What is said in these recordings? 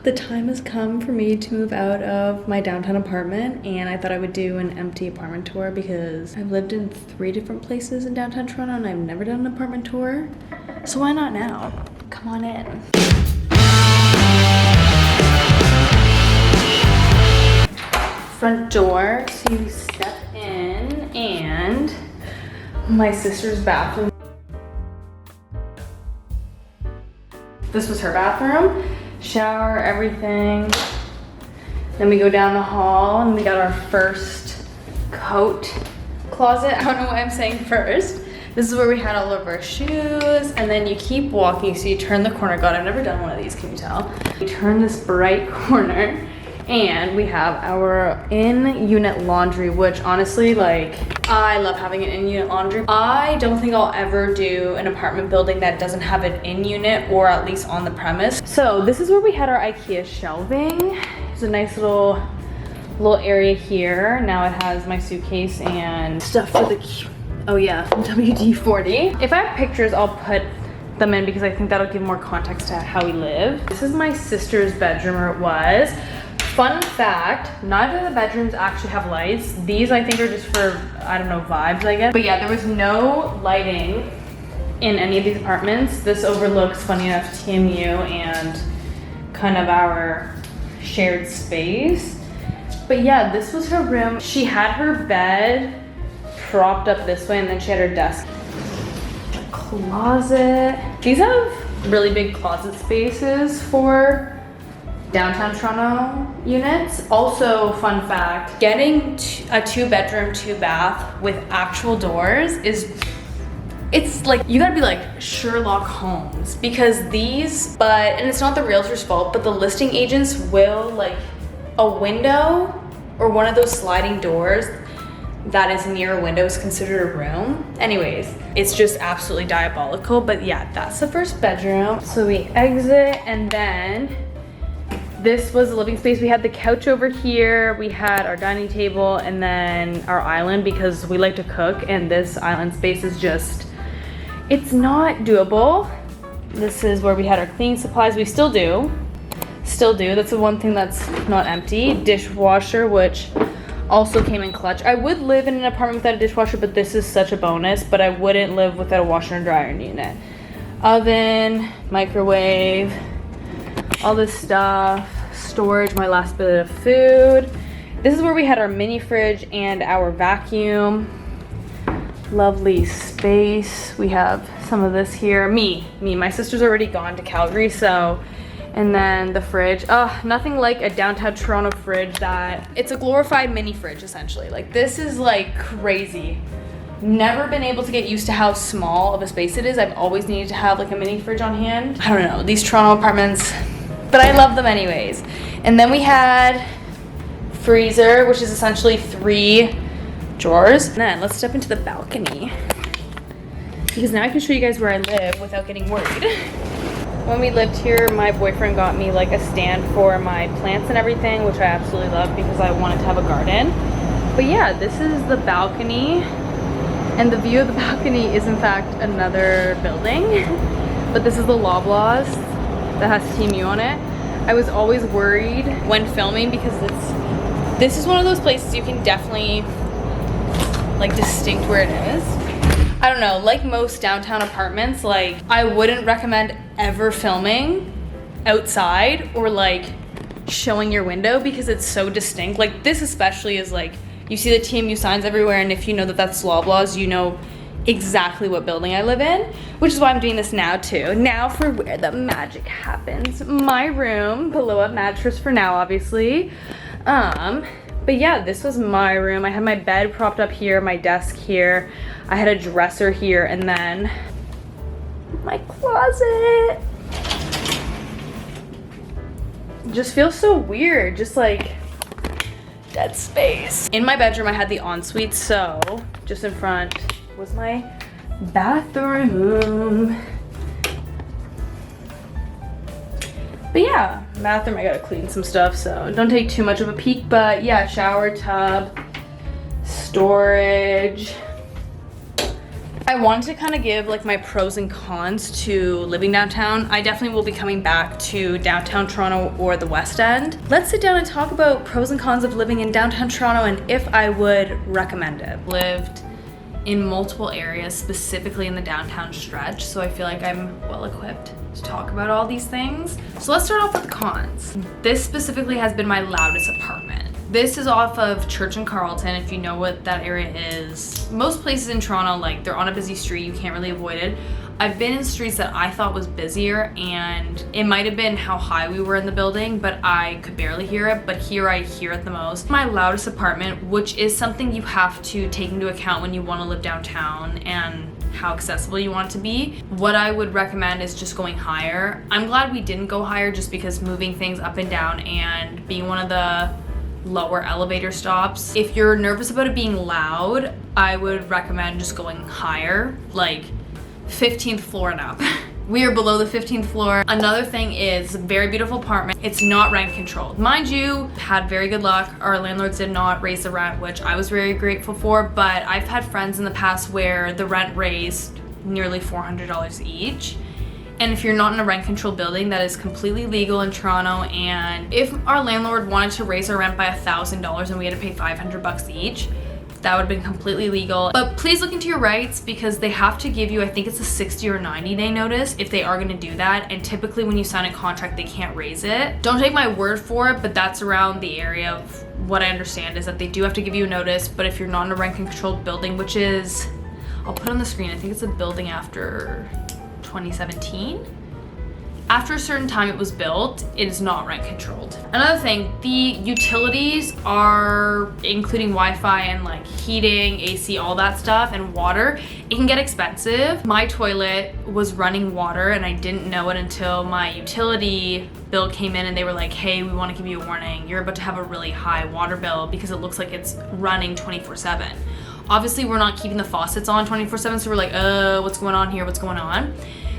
The time has come for me to move out of my downtown apartment, and I thought I would do an empty apartment tour because I've lived in 3 different places in downtown Toronto and I've never done an apartment tour. So why not now? Come on in. Front door, so you step in, and my sister's bathroom. This was her bathroom. Shower, everything. Then we go down the hall and we got our first coat closet. I don't know why I'm saying first. This is where we had all of our shoes, and then you keep walking, so you turn the corner. God, I've never done one of these, can you tell? You turn this bright corner, and we have our in-unit laundry, which honestly, like, I love having an in-unit laundry. I don't think I'll ever do an apartment building that doesn't have an in-unit, or at least on the premise. So this is where we had our IKEA shelving. It's a nice little area here. Now it has my suitcase and stuff for the, oh yeah, WD-40. If I have pictures, I'll put them in because I think that'll give more context to how we live. This is my sister's bedroom, or it was. Fun fact, neither of the bedrooms actually have lights. These I think are just for, I don't know, vibes, I guess. But yeah, there was no lighting in any of these apartments. This overlooks, funny enough, TMU and kind of our shared space. But yeah, this was her room. She had her bed propped up this way, and then she had her desk. Closet. These have really big closet spaces for downtown Toronto units. Also, fun fact, getting a 2-bedroom, 2-bath with actual doors it's like, you gotta be like Sherlock Holmes, because these, and it's not the realtor's fault, but the listing agents will, like, a window or one of those sliding doors that is near a window is considered a room. Anyways, it's just absolutely diabolical. But yeah, that's the first bedroom. So we exit, and then this was the living space. We had the couch over here, we had our dining table, and then our island, because we like to cook, and this island space is just, it's not doable. This is where we had our cleaning supplies. We still do. That's the one thing that's not empty. Dishwasher, which also came in clutch. I would live in an apartment without a dishwasher, but this is such a bonus, but I wouldn't live without a washer and dryer unit. Oven, microwave, all this stuff, storage, my last bit of food. This is where we had our mini fridge and our vacuum. Lovely space. We have some of this here. My sister's already gone to Calgary, so, and then the fridge. Nothing like a downtown Toronto fridge that, it's a glorified mini fridge essentially. Like, this is like crazy. Never been able to get used to how small of a space it is. I've always needed to have like a mini fridge on hand. I don't know, these Toronto apartments, but I love them anyways. And then we had freezer, which is essentially 3 drawers. And then let's step into the balcony, because now I can show you guys where I live without getting worried. When we lived here, my boyfriend got me like a stand for my plants and everything, which I absolutely love because I wanted to have a garden. But yeah, this is the balcony, and the view of the balcony is in fact another building. But this is the Loblaws that has TMU on it. I was always worried when filming because this is one of those places you can definitely like distinct where it is. I don't know, like most downtown apartments, like I wouldn't recommend ever filming outside or like showing your window because it's so distinct. Like this especially is like, you see the TMU signs everywhere, and if you know that that's Loblaws, you know exactly what building I live in, which is why I'm doing this now too. Now for where the magic happens. My room, below a mattress for now, obviously. But yeah, this was my room. I had my bed propped up here, my desk here. I had a dresser here, and then my closet. It just feels so weird, just like dead space. In my bedroom, I had the ensuite, so just in front was my bathroom. But yeah, bathroom, I gotta clean some stuff, so don't take too much of a peek. But yeah, shower, tub, storage. I wanted to kind of give like my pros and cons to living downtown. I definitely will be coming back to downtown Toronto or the West End. Let's sit down and talk about pros and cons of living in downtown Toronto and if I would recommend it. Lived in multiple areas, specifically in the downtown stretch, so I feel like I'm well equipped to talk about all these things. So let's start off with the cons. This specifically has been my loudest apartment. This is off of Church and Carlton, if you know what that area is. Most places in Toronto, like they're on a busy street, you can't really avoid it. I've been in streets that I thought was busier, and it might have been how high we were in the building, but I could barely hear it, but here I hear it the most. My loudest apartment, which is something you have to take into account when you want to live downtown and how accessible you want it to be. What I would recommend is just going higher. I'm glad we didn't go higher just because moving things up and down and being one of the lower elevator stops. If you're nervous about it being loud, I would recommend just going higher, like 15th floor and up. We are below the 15th floor. Another thing is, very beautiful apartment. It's not rent controlled. Mind you, had very good luck. Our landlords did not raise the rent, which I was very grateful for, but I've had friends in the past where the rent raised nearly $400 each. And if you're not in a rent controlled building, that is completely legal in Toronto. And if our landlord wanted to raise our rent by $1,000 and we had to pay $500 each, that would have been completely legal. But please look into your rights because they have to give you, I think it's a 60 or 90 day notice if they are gonna do that. And typically when you sign a contract, they can't raise it. Don't take my word for it, but that's around the area of what I understand is that they do have to give you a notice. But if you're not in a rent controlled building, which is, I'll put on the screen, I think it's a building after 2017. After a certain time it was built, it is not rent controlled. Another thing, the utilities are, including Wi-Fi and like heating, AC, all that stuff, and water, it can get expensive. My toilet was running water and I didn't know it until my utility bill came in and they were like, hey, we want to give you a warning. You're about to have a really high water bill because it looks like it's running 24/7. Obviously, we're not keeping the faucets on 24/7, so we're like, what's going on here? What's going on?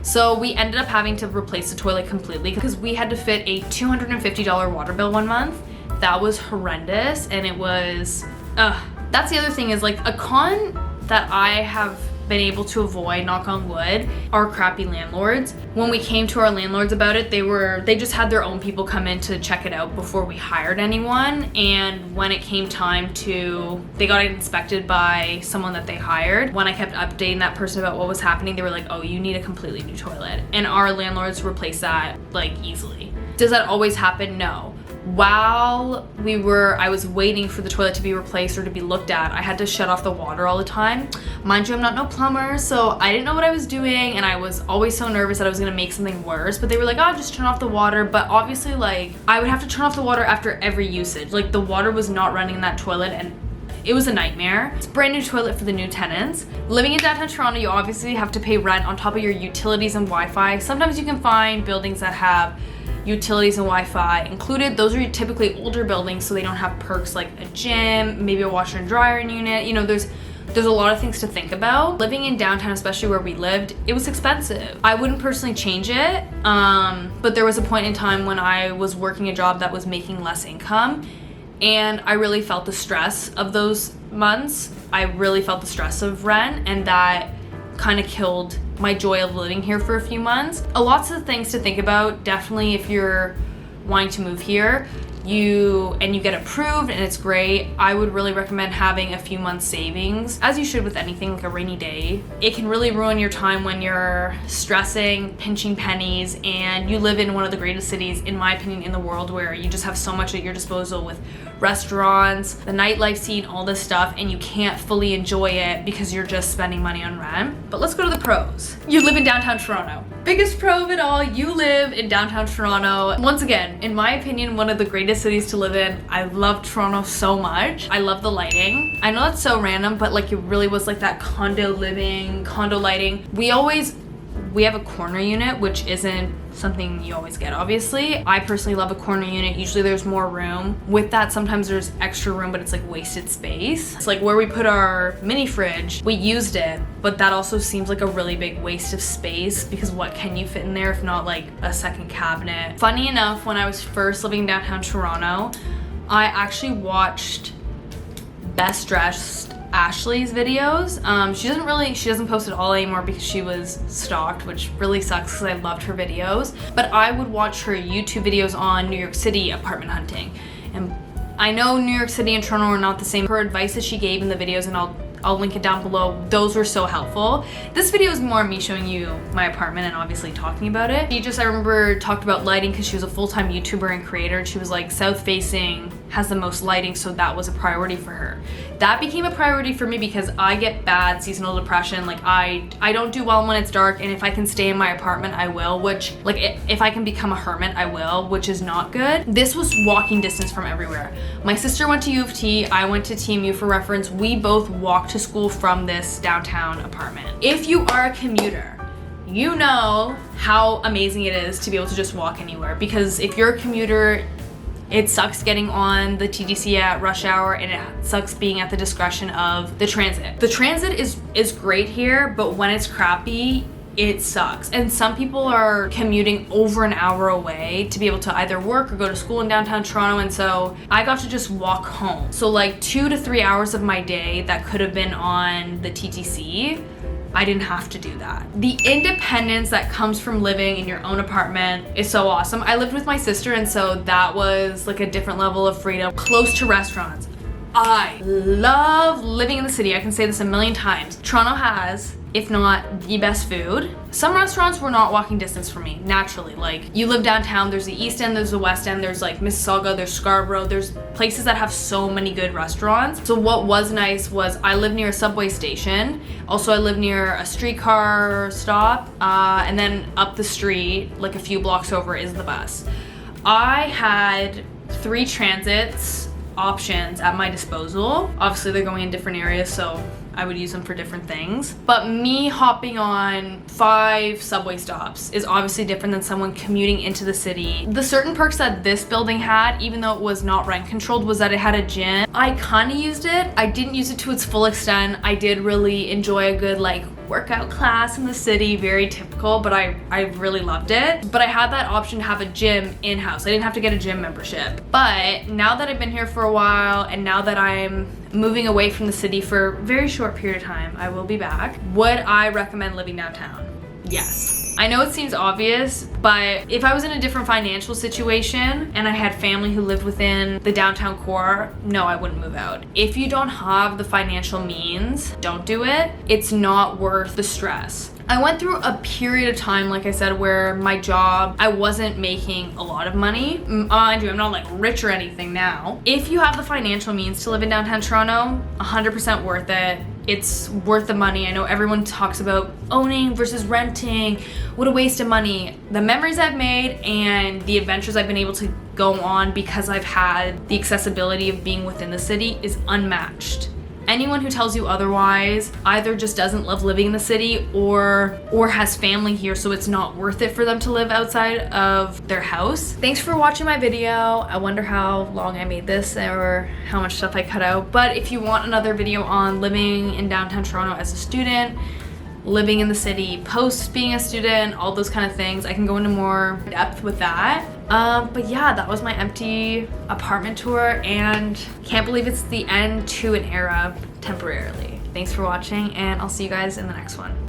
So we ended up having to replace the toilet completely because we had to fit a $250 water bill one month. That was horrendous, and it was, that's the other thing is like a con that I have been able to avoid, knock on wood, are crappy landlords. When we came to our landlords about it, they just had their own people come in to check it out before we hired anyone. And when it came time they got inspected by someone that they hired. When I kept updating that person about what was happening, they were like, oh, you need a completely new toilet. And our landlords replaced that like easily. Does that always happen? No. While I was waiting for the toilet to be replaced or to be looked at, I had to shut off the water all the time. Mind you, I'm not no plumber, so I didn't know what I was doing, and I was always so nervous that I was gonna make something worse. But they were like, oh, just turn off the water. But obviously, like, I would have to turn off the water after every usage. Like, the water was not running in that toilet, and it was a nightmare. It's a brand new toilet for the new tenants. Living in downtown Toronto, you obviously have to pay rent on top of your utilities and Wi-Fi. Sometimes you can find buildings that have utilities and Wi-Fi included. Those are typically older buildings, so they don't have perks like a gym, maybe a washer and dryer unit. You know, there's a lot of things to think about. Living in downtown, especially where we lived, it was expensive. I wouldn't personally change it, but there was a point in time when I was working a job that was making less income, and I really felt the stress of those months. I really felt the stress of rent, and that kind of killed my joy of living here for a few months. Lots of things to think about. Definitely if you're wanting to move here, you get approved and it's great, I would really recommend having a few months savings, as you should with anything, like a rainy day. It can really ruin your time when you're stressing, pinching pennies, and you live in one of the greatest cities, in my opinion, in the world, where you just have so much at your disposal with restaurants, the nightlife scene, all this stuff, and you can't fully enjoy it because you're just spending money on rent. But let's go to the pros. You live in downtown Toronto. Biggest pro of it all, you live in downtown Toronto. Once again, in my opinion, one of the greatest cities to live in. I love Toronto so much. I love the lighting. I know that's so random, but like it really was like that condo lighting. We have a corner unit, which isn't something you always get, obviously. I personally love a corner unit. Usually there's more room. With that, sometimes there's extra room, but it's like wasted space. It's like where we put our mini fridge, we used it, but that also seems like a really big waste of space because what can you fit in there if not like a second cabinet? Funny enough, when I was first living downtown Toronto, I actually watched Best Dressed Ashley's videos. She doesn't post at all anymore because she was stalked, which really sucks because I loved her videos. But I would watch her YouTube videos on New York City apartment hunting. And I know New York City and Toronto are not the same. Her advice that she gave in the videos, and I'll link it down below. Those were so helpful. This video is more me showing you my apartment and obviously talking about it. I remember talked about lighting because she was a full-time YouTuber and creator, and she was like, south facing has the most lighting, so that was a priority for her. That became a priority for me because I get bad seasonal depression. Like I don't do well when it's dark, and if I can stay in my apartment, I will, which like if I can become a hermit, I will, which is not good. This was walking distance from everywhere. My sister went to U of T, I went to TMU for reference. We both walked to school from this downtown apartment. If you are a commuter, you know how amazing it is to be able to just walk anywhere, because if you're a commuter, it sucks getting on the TTC at rush hour, and it sucks being at the discretion of the transit. The transit is great here, but when it's crappy, it sucks. And some people are commuting over an hour away to be able to either work or go to school in downtown Toronto, and so I got to just walk home. So like 2 to 3 hours of my day that could have been on the TTC, I didn't have to do that. The independence that comes from living in your own apartment is so awesome. I lived with my sister, and so that was like a different level of freedom. Close to restaurants. I love living in the city. I can say this a million times. Toronto has, if not the best food. Some restaurants were not walking distance from me, naturally. Like, you live downtown, there's the East End, there's the West End, there's like Mississauga, there's Scarborough, there's places that have so many good restaurants. So what was nice was I live near a subway station. Also, I live near a streetcar stop, and then up the street, like a few blocks over, is the bus. I had 3 transits options at my disposal. Obviously, they're going in different areas, so I would use them for different things. But me hopping on 5 subway stops is obviously different than someone commuting into the city. The certain perks that this building had, even though it was not rent controlled, was that it had a gym. I kind of used it. I didn't use it to its full extent. I did really enjoy a good like workout class in the city, very typical, but I really loved it. But I had that option to have a gym in-house. I didn't have to get a gym membership. But now that I've been here for a while, and now that I'm moving away from the city for a very short period of time, I will be back. Would I recommend living downtown? Yes. I know it seems obvious, but if I was in a different financial situation and I had family who lived within the downtown core, no, I wouldn't move out. If you don't have the financial means, don't do it. It's not worth the stress. I went through a period of time, like I said, where my job, I wasn't making a lot of money. Mind you, I'm not like rich or anything now. If you have the financial means to live in downtown Toronto, 100% worth it. It's worth the money. I know everyone talks about owning versus renting. What a waste of money. The memories I've made and the adventures I've been able to go on because I've had the accessibility of being within the city is unmatched. Anyone who tells you otherwise either just doesn't love living in the city or has family here, so it's not worth it for them to live outside of their house. Thanks for watching my video. I wonder how long I made this or how much stuff I cut out. But if you want another video on living in downtown Toronto as a student, living in the city post being a student, all those kind of things, I can go into more depth with that. But yeah, that was my empty apartment tour, and can't believe it's the end to an era temporarily. Thanks for watching, and I'll see you guys in the next one.